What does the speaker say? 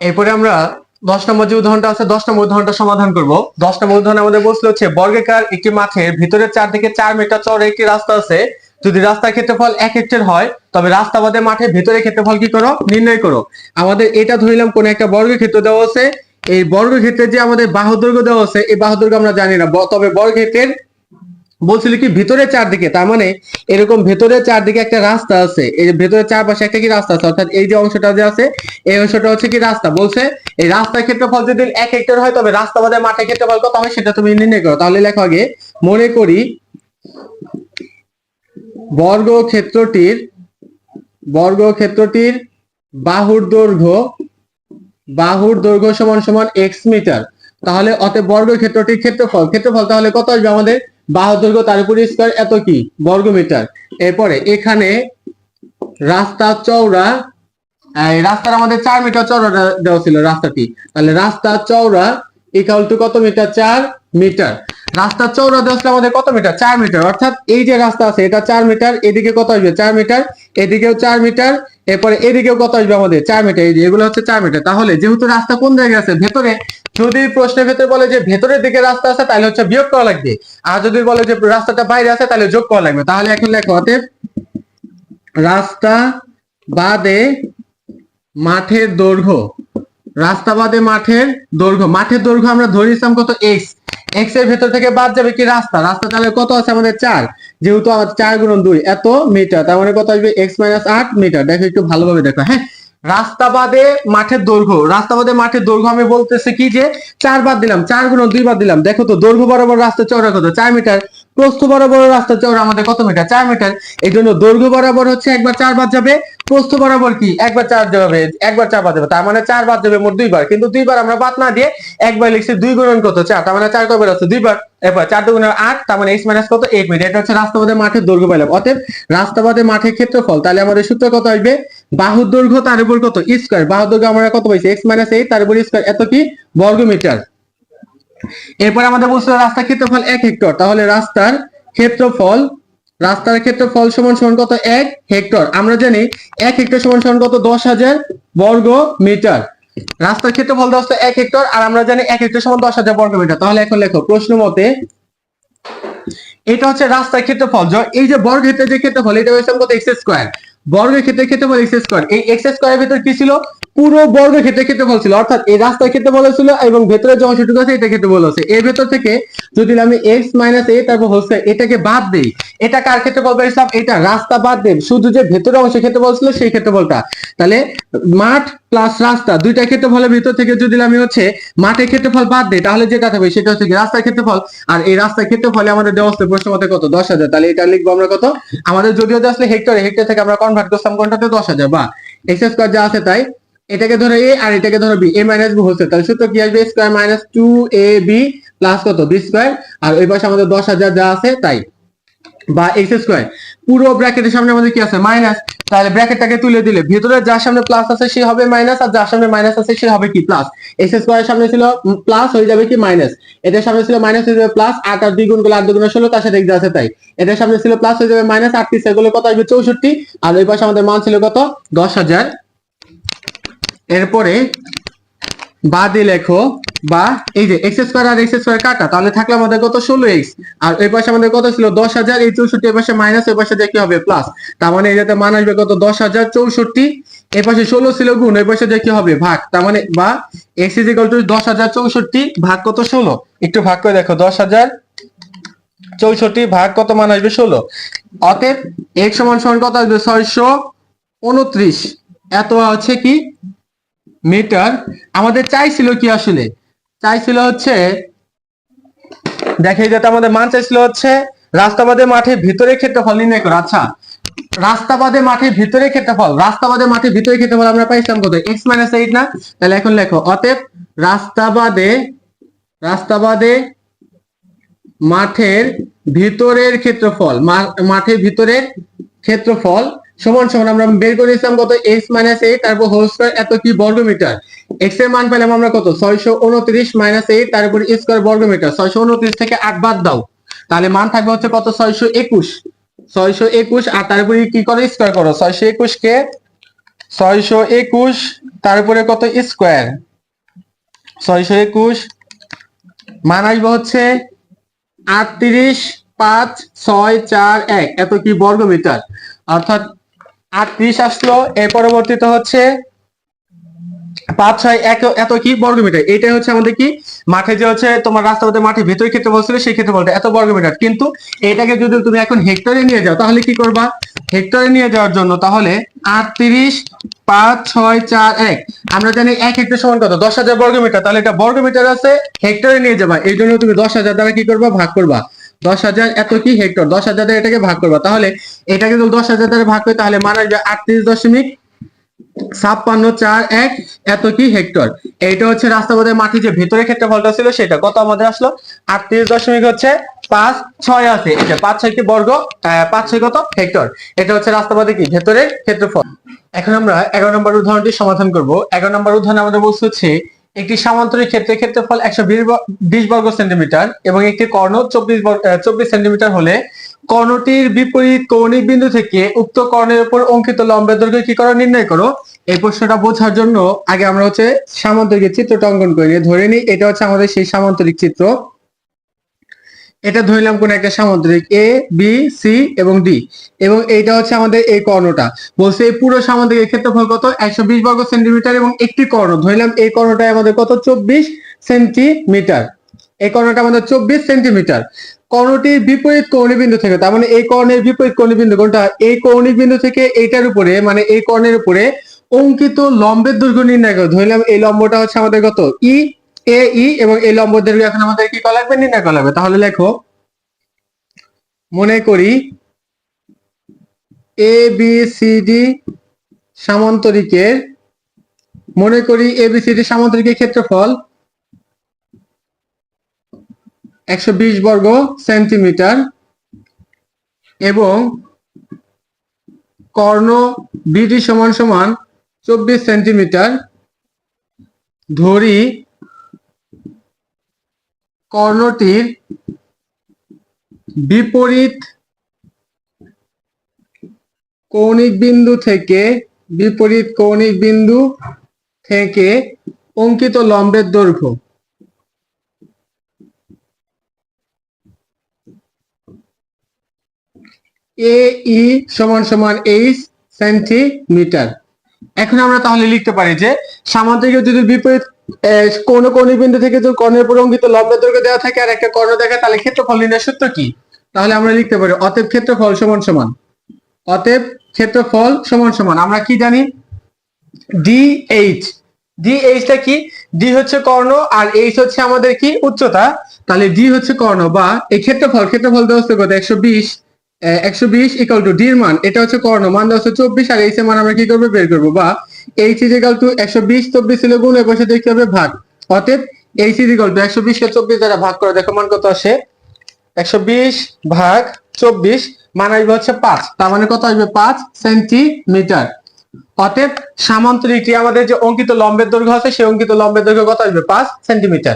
এরপরে আমরা 10 নম্বর যে উদাহরণটা আছে 10 নম্বর উদাহরণটা সমাধান করব। 10 নম্বর উদাহরণ আমাদের বলছিল হচ্ছে বর্গাকার একটি মাঠের ভিতরে চারদিকে 4 মিটার চওড়া একটি রাস্তা আছে। যদি রাস্তার ক্ষেত্রফল 1 হেক্টর হয় তবে রাস্তা বাদে মাঠের ভিতরে ক্ষেত্রফল কি করো নির্ণয় করো। আমাদের এটা ধরিলাম কোন একটা বর্গক্ষেত্র দেওয়া আছে। এই বর্গক্ষেত্রে যে আমাদের বাহু দৈর্ঘ্য দেওয়া আছে এই বাহু দৈর্ঘ্য আমরা জানি না, তবে বর্গক্ষেত্রের বলছিল কি ভিতরে চারদিকে, তার মানে এরকম ভেতরে চারদিকে একটা রাস্তা আছে, এই যে ভেতরে চারপাশে একটা কি রাস্তা আছে, অর্থাৎ এই যে অংশটা যে আছে এই অংশটা হচ্ছে কি রাস্তা। বলছে এই রাস্তার ক্ষেত্রফল যদি 1 হেক্টর হয় তবে রাস্তা বাদে মাঠের ক্ষেত্রফল কত হয় সেটা তুমি নির্ণয় করো। তাহলে লেখো আগে, মনে করি বর্গক্ষেত্রটির বাহুর দৈর্ঘ্য সমান সমান x মিটার। তাহলে অতএব বর্গক্ষেত্রটির ক্ষেত্রফল তাহলে কত আসবে আমাদের, বাহুর দৈর্ঘ্য তার উপর স্কয়ার এত কি বর্গ মিটার। এরপরে এখানে রাস্তা চওড়া, রাস্তার আমাদের 4 মিটার চওড়া দেওয়া ছিল রাস্তাটি, তাহলে রাস্তা চওড়া ইকুয়াল টু কত মিটার, 4 মিটার। রাস্তার চওড়া দেওয়া ছিল আমাদের কত মিটার, 4 মিটার, অর্থাৎ এই যে রাস্তা আছে এটা 4 মিটার, এদিকে কত আসবে 4 মিটার, এদিকেও 4 মিটার, এরপরে এদিকেও কত আসবে আমাদের 4 মিটার, এই যে এগুলো হচ্ছে 4 মিটার। তাহলে যেহেতু রাস্তা কোন জায়গায় আছে, ভেতরে, যদি প্রশ্নের ভেতরে বলে যে ভেতরের দিকে রাস্তা আছে তাহলে হচ্ছে বিয়োগ করা লাগবে, আর যদি বলে যে রাস্তাটা বাইরে আছে তাহলে যোগ করা লাগবে। তাহলে এখন লেখো, অতএব রাস্তা বাদে মাঠের দৈর্ঘ্য, মাঠের দৈর্ঘ্য আমরা ধরে নিলাম কত, x এর ভেতর থেকে বাদ যাবে কি রাস্তা, তাহলে কত আছে আমাদের 4, যেহেতু আমাদের 4 গুণন 2 এত মিটার, তার মানে কত আসবে x - 8 মিটার। দেখো একটু ভালোভাবে দেখো, হ্যাঁ, রাস্তা বাদে মাঠের দৈর্ঘ্য আমি বলতেছি কি যে 4 বাদ দিলাম, 4 গুণন 2 বাদ দিলাম, দেখো তো দৈর্ঘ্য বরাবর রাস্তা চওড়া কত, 4 মিটার, প্রস্থ বরাবর রাস্তা চওড়া আমাদের কত মিটার, 4 মিটার। এই জন্য দৈর্ঘ্য বরাবর হচ্ছে একবার 4 বাদ যাবে, প্রস্থ বরাবর কি একবার 4 যাবে, একবার 4 বাদ যাবে, তার মানে 4 বাদ যাবে মোট 2 বার, কিন্তু 2 বার আমরা বাদ না দিয়ে একবার লিখছি 2 গুণন কত 4, তার মানে 4 কবার আছে 2 বার, এরপর 4 2 গুণন 8, তার মানে x মাইনাস কত 1 মিটার। এটা হচ্ছে রাস্তাবাদে মাঠের দৈর্ঘ্য পেলাম। অতএব রাস্তাবাদে মাঠের ক্ষেত্রফল, তাহলে আমাদের সূত্র কত আসবে, বাহুর দৈর্ঘ্য তার উপর কত স্কয়ার, বাহুর দৈর্ঘ্য আমরা কত পাইছি x - 8 তার উপর স্কয়ার এত কি বর্গ মিটার। এরপর আমাদের বলছিল রাস্তার ক্ষেত্রফল 1 হেক্টর, তাহলে রাস্তার ক্ষেত্রফল সমান সমান কত 1 হেক্টর। আমরা জানি 1 হেক্টর সমান সমান কত 10,000 বর্গ মিটার। রাস্তার ক্ষেত্রফল দেওয়া আছে 1 হেক্টর, আর আমরা জানি 1 হেক্টর সমান 10,000 বর্গ মিটার। তাহলে এখন লেখো, প্রশ্ন মতে এটা হচ্ছে রাস্তার ক্ষেত্রফল, এই যে বর্গক্ষেত্রের যে ক্ষেত্রফল এটা হচ্ছে কত x স্কয়ার, বর্গক্ষেত্রের ক্ষেত্রফল x স্কয়ার। এই x স্কয়ারের ভিতর কি ছিল, পুরো বর্গক্ষেত্রের ক্ষেত্রফল ছিল, অর্থাৎ এই রাস্তার ক্ষেত্রফল ছিল এবং ভেতরে যে অংশটুকু আছে এটা ক্ষেত্রফল আছে। এর ভেতর থেকে যদি আমি x - a তারপর হোল স্কয়ার এটাকে বাদ দেই, এটা কার ক্ষেত্রফল পেয়েছিলাম, এটা রাস্তা বাদ দেব, শুধু যে ভেতরে অংশের ক্ষেত্রফল ছিল সেই ক্ষেত্রফলটা। তাহলে মাঠ প্লাস রাস্তা দুইটা ক্ষেত্রফলের ভিতর থেকে যদি আমি হচ্ছে মাঠের ক্ষেত্রফল বাদ দেই তাহলে যেটা থাকবে সেটা হচ্ছে রাস্তার ক্ষেত্রফল, আর এই রাস্তার ক্ষেত্রফলে আমাদের দেওয়া আছে প্রশ্ন মতে কত 10,000। তাহলে এটা লিখবো আমরা কত, আমাদের যদিও আসলে হেক্টরে, হেক্টর থেকে আমরা কনভার্ট করতাম কোনটাতে 10,000 বা x স্কয়ার যা আছে তাই, এটাকে ধরে a আর এটাকে ধরে b, a মাইনাস b হচ্ছে, তাহলে সূত্র কি আসবে স্কয়ার মাইনাস 2ab প্লাস কত b স্কয়ার, আর ওই পাশে আমাদের 10,000 যা আছে তাই, বা x স্কয়ার। পুরো ব্র্যাকেটের সামনে আমাদের কি আছে মাইনাস, তাহলে ব্র্যাকেটটাকে তুলে দিলে ভিতরে যার সামনে প্লাস আছে সে হবে মাইনাস, আর যার সামনে মাইনাস আছে সে হবে কি প্লাস। x স্কয়ারের সামনে ছিল প্লাস হয়ে যাবে কি মাইনাস, এটার সামনে ছিল মাইনাস হয়ে যাবে প্লাস, 8 আর 2 গুণ করলে 8 2 গুণ 16, তার সাথে x আছে তাই, এটার সামনে ছিল প্লাস হয়ে যাবে মাইনাস, 8 3 গুলো কত আসবে 64, আর ওই পাশে আমাদের মান ছিল কত 10,000। এরপরে বাদে লেখো, বা এই যে x স্কয়ার আর x স্কয়ার কাটা, তাহলে থাকলে আমাদের কত 16x, আর এই পাশে আমাদের কত ছিল 10,000, এই 64 এর পাশে মাইনাস, এই পাশে যে কি হবে প্লাস, তার মানে এই যাতে মান আসবে কত 10,064, এই পাশে 16 ছিল গুণ, এই পাশে যে কি হবে ভাগ, তার মানে বা x = 10,064 ভাগ কত 16, একটু ভাগ করে দেখো 10,064 ভাগ কত মান আসবে 16। অতএব x সমান সমান কত আসবে 629, এত হচ্ছে কি মিটার। আমাদের চাইছিল কি, আসলে চাইছিল হচ্ছে দেখে যেটা আমাদের মান চাইছিল হচ্ছে রাস্তাবাদে মাঠের ভিতরে ক্ষেত্রফল নির্ণয় করো। আচ্ছা, রাস্তাবাদে মাঠের ভিতরে ক্ষেত্রফল আমরা পাইছিলাম কত x - 8 না, তাহলে এখন লেখো, অতএব রাস্তাবাদে মাঠের ভিতরের ক্ষেত্রফল সমান সমান আমরা বের করেছিলাম কত x - 8 তারপর হোল স্কয়ার এত কি বর্গ মিটার। x এর মান পেলাম আমরা কত 629 - 8 তার উপর স্কয়ার বর্গ মিটার। 629 থেকে 8 বাদ দাও, তাহলে মান থাকবে হচ্ছে কত 621, আর তার উপরে কি করো স্কয়ার করো, 621 কে 621 তার উপরে কত স্কোয়ার, 621 মান আসবে হচ্ছে 38,5,6,4,1 এত কি বর্গমিটার। অর্থাৎ 38 আসলো, এর পরবর্তীতে হচ্ছে 5,6,1 এত কি বর্গমিটার। এটাই হচ্ছে আমাদের কি মাঠে যে হচ্ছে তোমার রাস্তাপথে মাঠে ভেতরে ক্ষেত্রফল ছিল সেই ক্ষেত্রফলটা এত বর্গমিটার। কিন্তু এটাকে যদি তুমি এখন হেক্টরে নিয়ে যাও তাহলে কি করবা, হেক্টরে নিয়ে যাওয়ার জন্য তাহলে 38,5,6,4,1 আমরা জানি 1 হেক্টর সমান কত 10,000 বর্গমিটার। তাহলে এটা বর্গমিটার আছে, হেক্টরে নিয়ে যাবা, এই জন্য তুমি 10,000 দ্বারা কি করবা ভাগ করবা, 10,000 এত কি হেক্টর, 10,000 দ্বারা এটাকে ভাগ করবা। তাহলে এটাকে যদি 10,000 দ্বারা ভাগ করি তাহলে মান আসবে 38,56,4,1 এত কি হেক্টর। এইটা হচ্ছে রাস্তাপথের মাটি যে ভেতরে ক্ষেত্রফলটা ছিল সেটা কত আমাদের আসলো 38.56 আছে। এটা 5,6 কি বর্গ, 5,6 কত হেক্টর। এটা হচ্ছে রাস্তাপথে কি ভেতরের ক্ষেত্রফল। এখন আমরা 11 নম্বর উদাহরণটি সমাধান করব। 11 নম্বর উদাহরণে আমাদের বলছে হচ্ছে একটি সামান্তরিক ক্ষেত্রের ক্ষেত্রফল 120 বর্গ সেন্টিমিটার এবং একটি কর্ণ 24 সেন্টিমিটার হলে কর্ণটির বিপরীত কৌণিক বিন্দু থেকে উক্ত কর্ণের উপর অঙ্কিত লম্বের দৈর্ঘ্য কি করো নির্ণয় করো। এই প্রশ্নটা বোঝার জন্য আগে আমরা হচ্ছে সামান্তরিক চিত্রটা অঙ্কন করে নিই। ধরে নিই এটা হচ্ছে আমাদের সেই সামান্তরিক চিত্র। এটা ধরলাম কোন একটা সামান্তরিক এ বি সি এবং ডি, এবং এইটা হচ্ছে আমাদের এই কর্ণটা। বলছে এই পুরো সামান্তরিকের ক্ষেত্রফল কত 120 বর্গ সেন্টিমিটার এবং একটি কর্ণ ধরলাম এই কর্ণটা আমাদের কত 24 সেন্টিমিটার। এই কর্ণটা আমাদের 24 সেন্টিমিটার। কর্ণটির বিপরীত কৌণিক বিন্দু থেকে, তার মানে এই কর্ণের বিপরীত কৌণিক বিন্দু কোনটা, এই কৌণিক বিন্দু থেকে এইটার উপরে মানে এই কর্ণের উপরে অঙ্কিত লম্বের দৈর্ঘ্য নির্ণয় করো। ধরলাম এই লম্বটা হচ্ছে আমাদের কত ই এ ই এবং এই লম্ব দৈর্ঘ্য এখন আমাদের কি করা লাগবে নির্ণয় করা লাগবে। তাহলে লেখো মনে করি এ বি সি ডি সামান্তরিকের, মনে করি এ বি সি ডি সামান্তরিকের ক্ষেত্রফল 120 বর্গ সেন্টিমিটার এবং কর্ণ বিডি সমান সমান 24 সেন্টিমিটার। ধরি কর্ণটির বিপরীত কৌণিক বিন্দু থেকে অঙ্কিত লম্বের দৈর্ঘ্য এ ই সমান সমান 8 সেন্টিমিটার। এখন আমরা তাহলে লিখতে পারি যে সামান্তরিকের যদি বিপরীত কোন কৌণিক বিন্দু থেকে যদি কর্ণের উপর অঙ্কিত লম্বের দৈর্ঘ্য দেওয়া থাকে আর একটা কর্ণ দেখে তাহলে ক্ষেত্রফল নির্ণয়ের সূত্র কি। তাহলে আমরা লিখতে পারি অতএব ক্ষেত্রফল সমান সমান আমরা কি জানি ডিএইচ। ডিএইচটা কি, ডি হচ্ছে কর্ণ আর এইচ হচ্ছে আমাদের কি উচ্চতা। তাহলে ডি হচ্ছে কর্ণ বা এই ক্ষেত্রফল দেওয়া হচ্ছে কত 120 ইকুয়াল টু ডি এর মান, এটা হচ্ছে কর্ণ মান দেওয়া হচ্ছে 24 আর এইচ এর মান আমরা কি করব বের করব, বা এইচ ইজ ইকুয়াল টু 120 24 ছিল গুণ এর পাশে দেখতে হবে ভাগ। অতএব এইচ ইজ ইকুয়াল টু 120 কে 24 দ্বারা ভাগ করে দেখো মান কত আসে 120 ভাগ 24 মান আসবে হচ্ছে 5, তার মানে কত আসবে 5 সেন্টিমিটার। অতএব সামান্তরিকটি আমাদের যে অঙ্কিত লম্বের দৈর্ঘ্য আছে সেই অঙ্কিত লম্বের দৈর্ঘ্য কত আসবে 5 সেন্টিমিটার।